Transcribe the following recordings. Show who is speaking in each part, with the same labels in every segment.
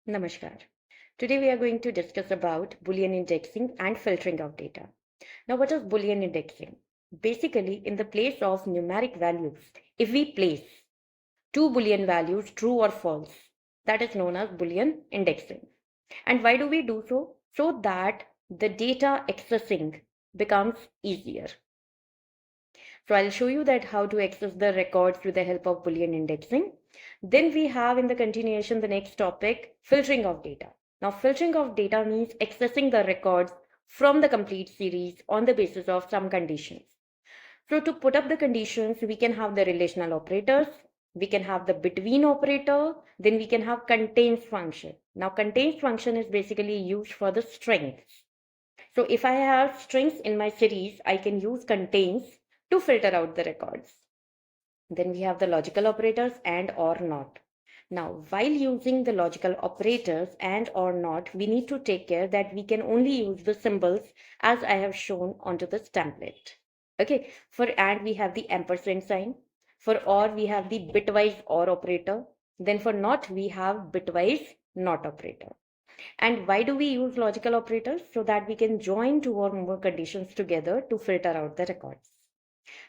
Speaker 1: Namaskar. Today we are going to discuss about Boolean indexing and filtering of data. Now, what is Boolean indexing? Basically, in the place of numeric values, if we place two Boolean values, true or false, that is known as Boolean indexing. And why do we do so? So that the data accessing becomes easier. So I'll show you that how to access the records with the help of Boolean indexing. Then we have in the continuation the next topic, filtering of data. Now filtering of data means accessing the records from the complete series on the basis of some conditions. So to put up the conditions, we can have the relational operators, we can have the between operator, then we can have contains function. Now contains function is basically used for the strings. So if I have strings in my series, I can use contains to filter out the records. Then we have the logical operators and or not. Now, while using the logical operators and or not, we need to take care that we can only use the symbols as I have shown onto this template. Okay, for and we have the ampersand sign. For or we have the bitwise or operator. Then for not we have bitwise not operator. And why do we use logical operators? So that we can join two or more conditions together to filter out the records.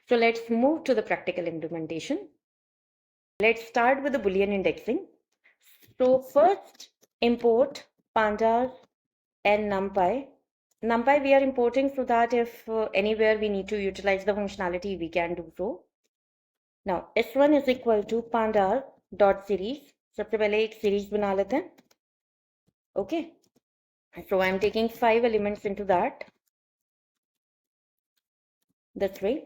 Speaker 1: So let's move to the practical implementation. Let's start with the Boolean indexing. So first import pandas and numpy. NumPy we are importing so that if anywhere we need to utilize the functionality, we can do so. Now s1 is equal to pandas dot series. सबसे पहले एक series बना लेते हैं. Okay. So I'm taking 5 elements into that. This way.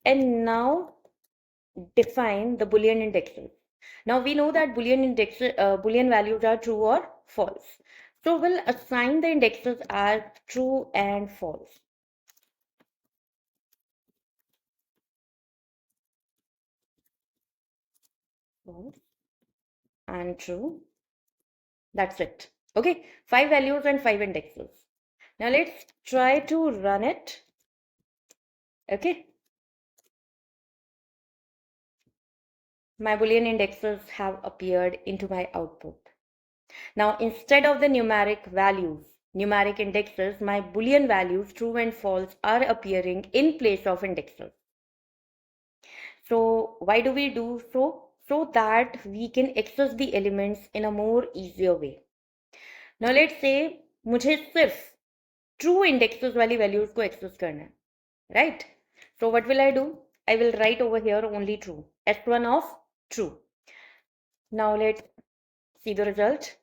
Speaker 1: And now define the Boolean indexes. Now we know that Boolean values are true or false. So we'll assign the indexes as true and false. False and true. That's it. Okay, 5 values and 5 indexes. Now let's try to run it. Okay. My Boolean indexes have appeared into my output. Now instead of the numeric values, numeric indexes, my Boolean values, true and false, are appearing in place of indexes. So why do we do so? So that we can access the elements in a more easier way. Now let's say मुझे सिर्फ true indexes वाली values को access करना है, right? So what will I do? I will write over here only true, s1 of true. Now let's see the result.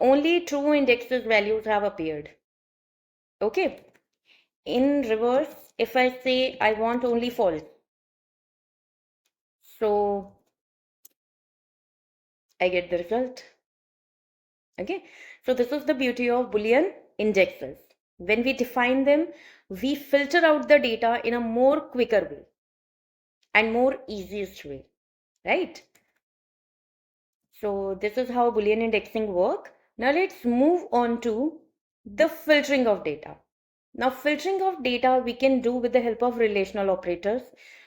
Speaker 1: Only true indexes values have appeared. Okay. In reverse, if I say I want only false, so I get the result. Okay, so this is the beauty of Boolean indexes. When we define them, we filter out the data in a more quicker way and more easiest way, right? So this is how Boolean indexing work. Now let's move on to the filtering of data. Now filtering of data we can do with the help of relational operators,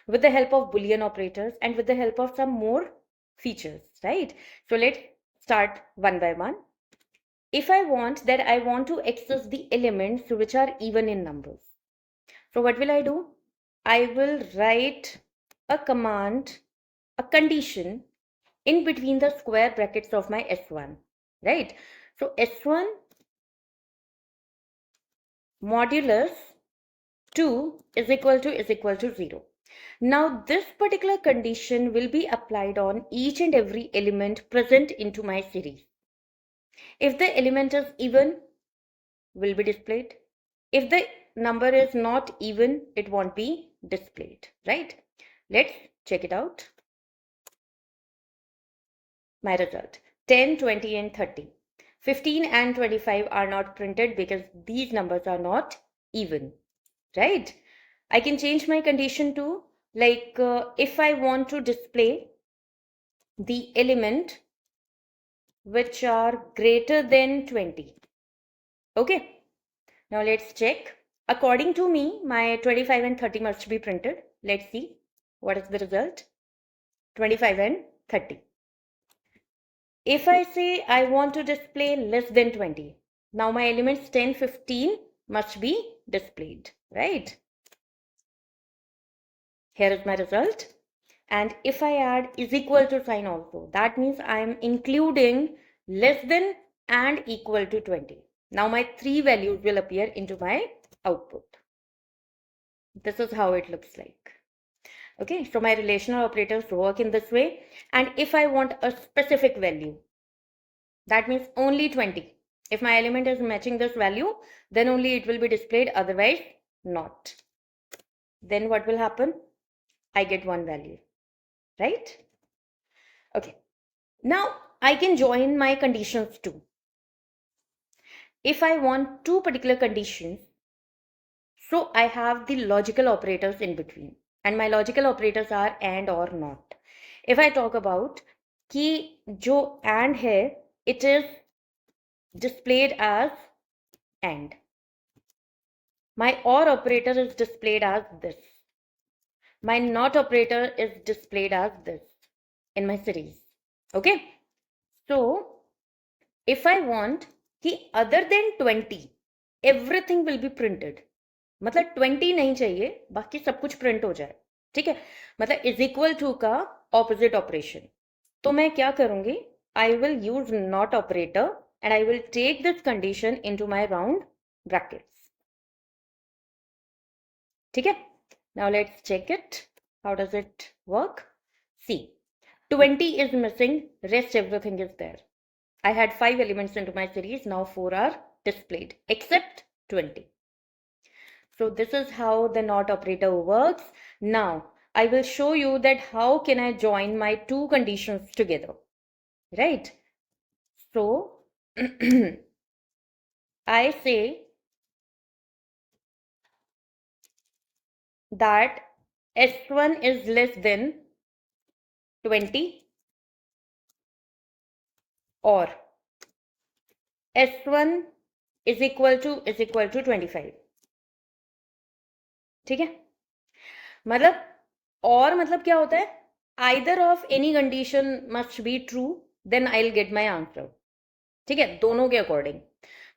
Speaker 1: with the help of Boolean operators, and with the help of some more features, right? So let's start one by one. If I want to access the elements which are even in numbers. So what will I do? I will write a command, a condition in between the square brackets of my S1, right? So S1 modulus 2 is equal to 0. Now this particular condition will be applied on each and every element present into my series. If the element is even, will be displayed. If the number is not even, it won't be displayed, right? Let's check it out. My result, 10, 20 and 30. 15 and 25 are not printed because these numbers are not even, right? I can change my condition to like if I want to display the element which are greater than 20. Okay, now let's check. According to me, my 25 and 30 must be printed. Let's see what is the result. 25 and 30. If I say I want to display less than 20, now my elements 10, 15 must be displayed, right? Here is my result. And if I add is equal to sign also, that means I am including less than and equal to 20. Now my three values will appear into my output. This is how it looks like. Okay, so my relational operators work in this way. And if I want a specific value, that means only 20. If my element is matching this value, then only it will be displayed, otherwise not. Then what will happen? I get one value, right? Okay, now I can join my conditions too. If I want two particular conditions, so I have the logical operators in between, and my logical operators are and or not. If I talk about कि जो and है, it is displayed as and. My or operator is displayed as this. My not operator is displayed as this in my series. Okay, so if I want कि other than 20, everything will be printed. मतलब 20 नहीं चाहिए, बाकी सब कुछ print हो जाए, ठीक है? मतलब इज इक्वल टू का ऑपोजिट ऑपरेशन. तो मैं क्या करूंगी? I will use not operator and I will take this condition into my round brackets. ठीक है? Now let's check it. How does it work? See, 20 is missing, rest everything is there. I had 5 elements into my series, now 4 are displayed except 20. So this is how the not operator works. Now I will show you that how can I join my two conditions together, right? So I say that S1 is less than 20 or S1 is equal to 25. ठीक है? मतलब और मतलब क्या होता है? either of any condition must be true, then I'll get my answer. ठीक है? दोनों के अकॉर्डिंग.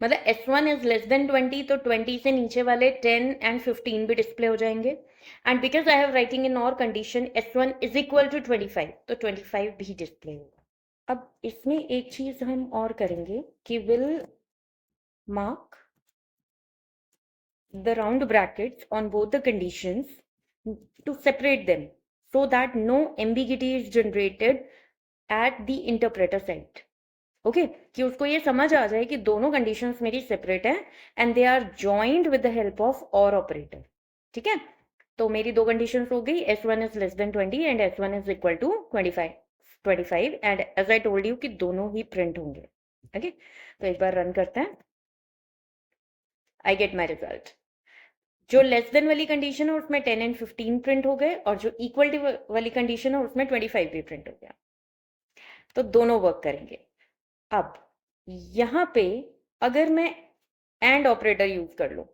Speaker 1: मतलब S1 is less than 20, तो 20 से नीचे वाले 10 and 15 भी डिस्प्ले हो जाएंगे. And because I have writing in और condition S1 is equal to 25, तो 25 भी डिस्प्ले होगा. अब इसमें एक चीज हम और करेंगे कि will mark the round brackets on both the conditions to separate them so that no ambiguity is generated at the interpreter side. Okay, कि उसको ये समझ आ जाए कि दोनों कंडीशंस मेरी सेपरेट हैं and they are joined with the help of और ऑपरेटर. ठीक है? तो मेरी दो कंडीशंस हो गई, S1 is less than 20 and S1 is equal to 25 and as I told you कि दोनों ही प्रिंट होंगे. ओके, तो एक बार रन करते हैं. I get my result. जो लेस देन वाली कंडीशन है उसमें 10 एंड 15 प्रिंट हो गए और जो इक्वल वाली कंडीशन है उसमें 25 भी प्रिंट हो गया. तो दोनों वर्क करेंगे. अब यहां पे अगर मैं एंड ऑपरेटर यूज कर लूं,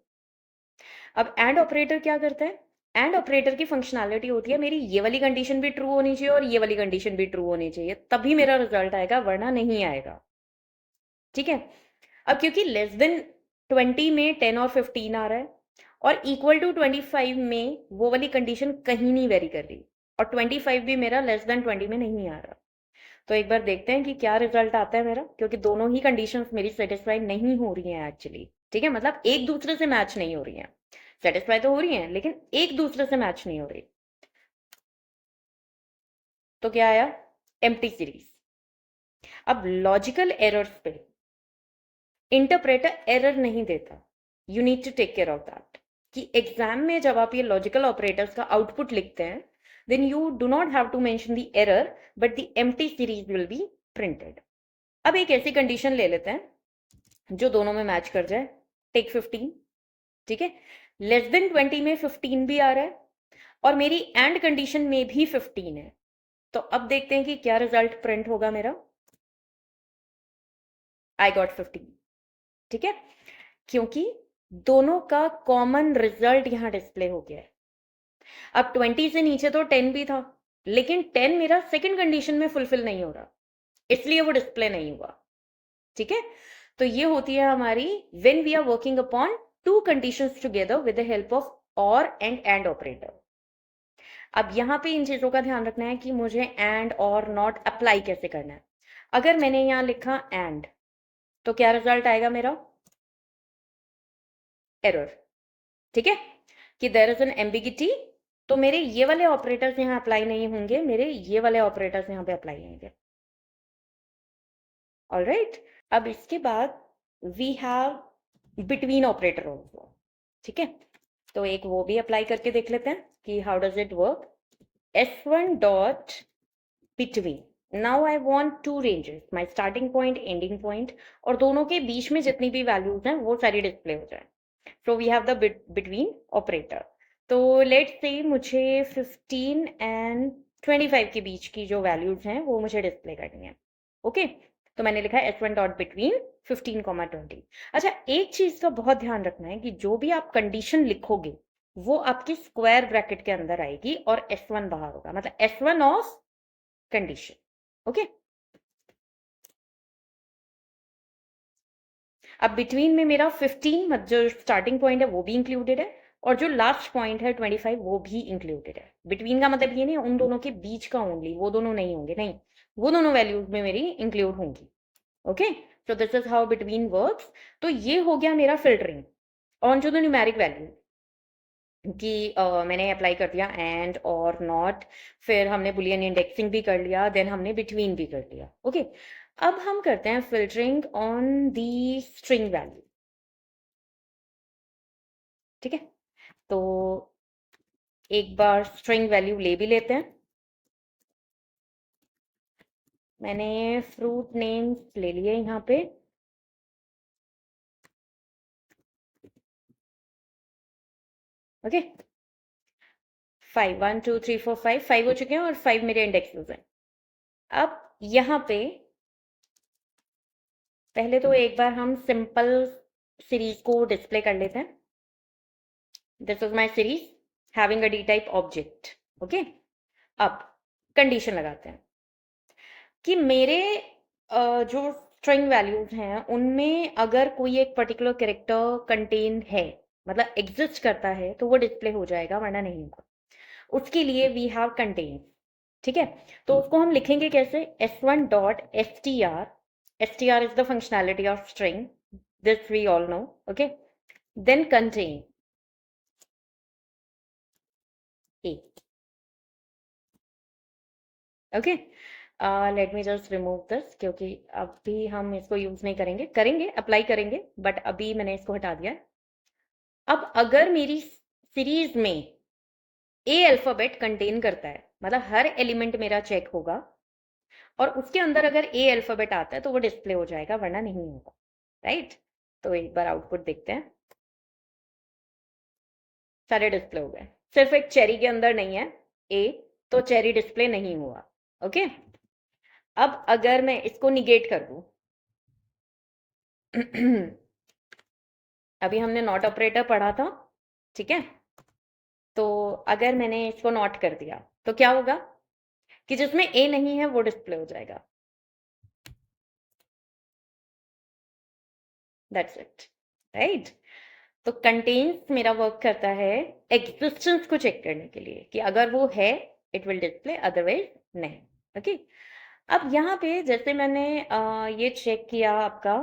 Speaker 1: अब एंड ऑपरेटर क्या करता है? एंड ऑपरेटर की फंक्शनैलिटी होती है मेरी ये वाली कंडीशन भी ट्रू होनी चाहिए और ये वाली कंडीशन भी ट्रू होनी चाहिए, तभी मेरा रिजल्ट आएगा, वरना नहीं आएगा. ठीक है? अब क्योंकि लेस देन 20 में 10 और 15 आ रहा है और इक्वल टू 25 में वो वाली कंडीशन कहीं नहीं वेरी कर रही और 25 भी मेरा लेस देन 20 में नहीं आ रहा. तो एक बार देखते हैं कि क्या रिजल्ट आता है मेरा, क्योंकि दोनों ही कंडीशंस मेरी सेटिस्फाई नहीं हो रही हैं एक्चुअली. ठीक है? मतलब एक दूसरे से मैच नहीं हो रही हैं. सेटिस्फाई तो हो रही हैं लेकिन एक दूसरे से मैच नहीं हो रही. तो क्या आया? Empty series. अब लॉजिकल एरर्स पे इंटरप्रेटर एरर नहीं देता. You need to take care of that कि एग्जाम में जब आप ये लॉजिकल ऑपरेटर्स का आउटपुट लिखते हैं, then you do not have to mention the error, but the empty series will be printed. अब एक ऐसी कंडीशन ले लेते हैं जो दोनों में मैच कर जाए. टेक 15. ठीक है? लेस देन 20 में 15 भी आ रहा है और मेरी एंड कंडीशन में भी 15 है. तो अब देखते हैं कि क्या रिजल्ट प्रिंट होगा मेरा. I got 15. ठीक है? क्योंकि दोनों का कॉमन रिजल्ट यहां डिस्प्ले हो गया है. अब 20 से नीचे तो 10 भी था, लेकिन 10 मेरा सेकंड कंडीशन में फुलफिल नहीं हो रहा. इसलिए वो डिस्प्ले नहीं हुआ। ठीक है, तो ये होती है हमारी when we are working upon two conditions together with the help of और एंड ऑपरेटर। अब यहाँ पे इन चीजों का ध्यान रखना है कि मुझे एंड और नॉट अप्लाई कैसे करना है। अगर मैंने यहाँ लिखा एंड, तो क्या रिजल्ट आएगा मेरा? एरर। ठीक है, कि देयर इज एन एम्बिगिटी, तो मेरे ये वाले ऑपरेटर्स यहाँ अप्लाई नहीं होंगे, मेरे ये वाले ऑपरेटर्स यहाँ पे अप्लाई होंगे। ऑलराइट, अब इसके बाद we have between operator also. ठीक है, तो एक वो भी अप्लाई करके देख लेते हैं कि how does it work. s1 dot between, now I want two ranges, my starting point, ending point, और दोनों के बीच में जितनी भी वैल्यूज हैं वो सारी डिस्प्ले हो जाए। So we have the between operator. तो लेट्स से मुझे 15 एंड 25 के बीच की जो वैल्यूज हैं वो मुझे डिस्प्ले करनी है। ओके, तो मैंने लिखा है s1 डॉट बिटवीन 15, 20। अच्छा, एक चीज का बहुत ध्यान रखना है कि जो भी आप कंडीशन लिखोगे वो आपकी स्क्वायर ब्रैकेट के अंदर आएगी और s1 बाहर होगा, मतलब s1 ऑफ कंडीशन। ओके, अब बिटवीन में मेरा 15 जो स्टार्टिंग पॉइंट है वो भी इंक्लूडेड है, और जो लास्ट पॉइंट है 25 वो भी इंक्लूडेड है। बिटवीन का मतलब ये नहीं उन दोनों के बीच का ओनली, वो दोनों नहीं होंगे, नहीं, वो दोनों वैल्यूज में मेरी इंक्लूड होंगी। Okay, so this is how between works. तो ये हो गया मेरा filtering on to the numeric value, कि मैंने अप्लाई कर दिया एंड और नॉट, फिर हमने बुलियन इंडेक्सिंग भी कर लिया, देन हमने बिटवीन भी कर लिया। ओके, अब हम करते हैं filtering on the string value. ठीक है, तो एक बार स्ट्रिंग वैल्यू ले भी लेते हैं। मैंने फ्रूट नेम्स ले लिए यहाँ पे। ओके, 5 1 2 3 4 5 हो चुके हैं और 5 मेरे इंडेक्सेस हैं। अब यहाँ पे पहले तो एक बार हम सिंपल सीरीज को डिस्प्ले कर लेते हैं। This is my series having a D type object. Okay, अब कंडीशन लगाते हैं कि मेरे जो स्ट्रिंग वैल्यूज हैं उनमें अगर कोई एक पर्टिकुलर कैरेक्टर कंटेन है, मतलब एग्जिस्ट करता है, तो वो डिस्प्ले हो जाएगा, वरना नहीं होगा। उसके लिए वी हैव कंटेन। ठीक है, तो उसको हम लिखेंगे कैसे? s1 dot str, str is the functionality of string, this we all know. Okay, then contain a। Okay, let me just remove this, क्योंकि अभी हम इसको यूज नहीं करेंगे, करेंगे अप्लाई करेंगे, बट अभी मैंने इसको हटा दिया है। अब अगर मेरी सीरीज में ए अल्फाबेट कंटेन करता है, मतलब हर एलिमेंट मेरा चेक होगा, और उसके अंदर अगर ए अल्फाबेट आता है तो वो डिस्प्ले हो जाएगा, वरना नहीं होगा। राइट, तो एक बार आउटपुट देखते हैं। सारे डिस्प्ले हो गए, सिर्फ एक चेरी के अंदर नहीं है ए, तो चेरी डिस्प्ले नहीं हुआ। ओके, अब अगर मैं इसको निगेट कर दूं अभी हमने नॉट ऑपरेटर पढ़ा था। ठीक है, तो अगर मैंने इसको नॉट कर दिया तो क्या होगा कि जिसमें ए नहीं है वो डिस्प्ले हो जाएगा। That's it. राइट, तो कंटेन्स मेरा वर्क करता है एग्जिस्टेंस को चेक करने के लिए, कि अगर वो है इट विल डिस्प्ले, अदरवाइज नहीं। ओके, अब यहाँ पे जैसे मैंने ये चेक किया आपका,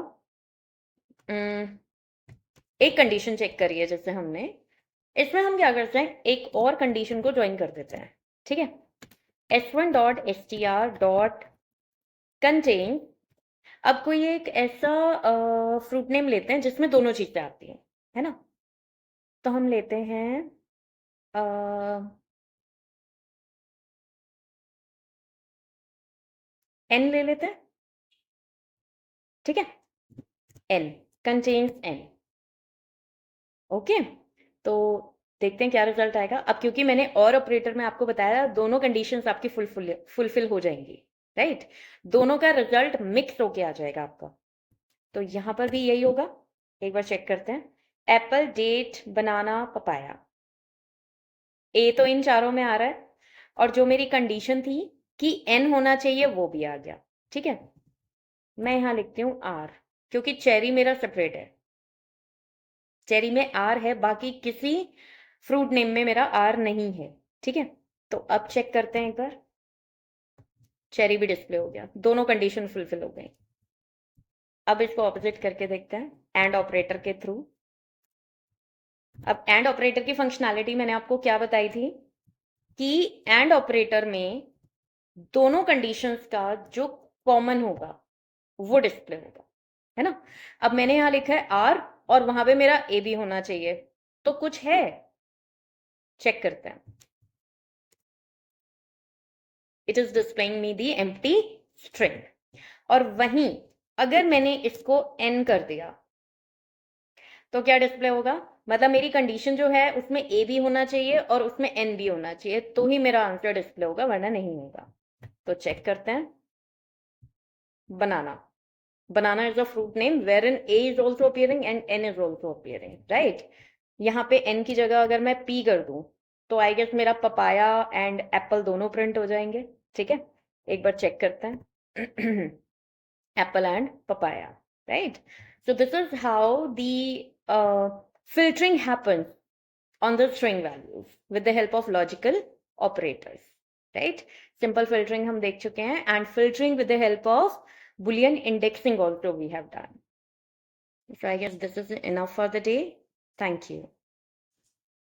Speaker 1: एक कंडीशन चेक करी है जैसे हमने, इसमें हम क्या करते हैं, एक और कंडीशन को ज्वाइन कर देते हैं। ठीक है, s1 dot str dot contain, अब कोई एक ऐसा फ्रूट नेम लेते हैं जिसमें दोनों चीजें आती हैं, है ना? तो हम लेते हैं एन ले लेते हैं। ठीक है, एन कंटेन्स एन। ओके, तो देखते हैं क्या रिजल्ट आएगा। अब क्योंकि मैंने और ऑपरेटर में आपको बताया दोनों कंडीशंस आपकी फुलफिल हो जाएंगी। राइट, दोनों का रिजल्ट मिक्स होके आ जाएगा आपका। तो यहाँ पर भी यही होगा, एक बार चेक करते हैं। एप्पल, डेट, बनाना, पपाया, ए तो इन चारों में आ रहा है, और जो मेरी कंडीशन थी कि एन होना चाहिए वो भी आ गया। ठीक है, मैं यहाँ लिखती हूँ आर, क्योंकि चेरी मेरा सेपरेट है, चेरी में आर है, बाकी किसी फ्रूट नेम में मेरा आर नहीं है। ठीक है, तो अब चेक करते हैं एक बार। चेरी भी डिस्प्ले हो गया, दोनों कंडीशन फुलफिल हो गई। अब इसको ऑपोजिट करके देखते हैं एंड ऑपरेटर के थ्रू। अब एंड ऑपरेटर की फंक्शनैलिटी मैंने आपको क्या बताई थी कि एंड ऑपरेटर में दोनों कंडीशंस का जो कॉमन होगा वो डिस्प्ले होगा, है ना। अब मैंने यहां लिखा है आर और वहां पे मेरा ए भी होना चाहिए, तो कुछ है, चेक करते हैं। It is displaying me the empty string. और वहीं अगर मैंने इसको एन कर दिया तो क्या डिस्प्ले होगा, मतलब मेरी कंडीशन जो है उसमें ए भी होना चाहिए और उसमें एन भी होना चाहिए, तो ही मेरा आंसर डिस्प्ले होगा, वरना नहीं होगा। तो चेक करते हैं। बनाना, banana is a fruit name wherein a is also appearing and n is also appearing, right? यहाँ पे n की जगह अगर मैं p कर दूं तो आई गेस मेरा पपाया एंड एप्पल दोनों प्रिंट हो जाएंगे। ठीक है, एक बार चेक करते हैं। Apple and papaya, right? So this is how the filtering happens on the string values with the help of logical operators, right? Simple filtering हम देख चुके हैं, and filtering with the help of Boolean indexing also we have done. So I guess this is enough for the day. Thank you.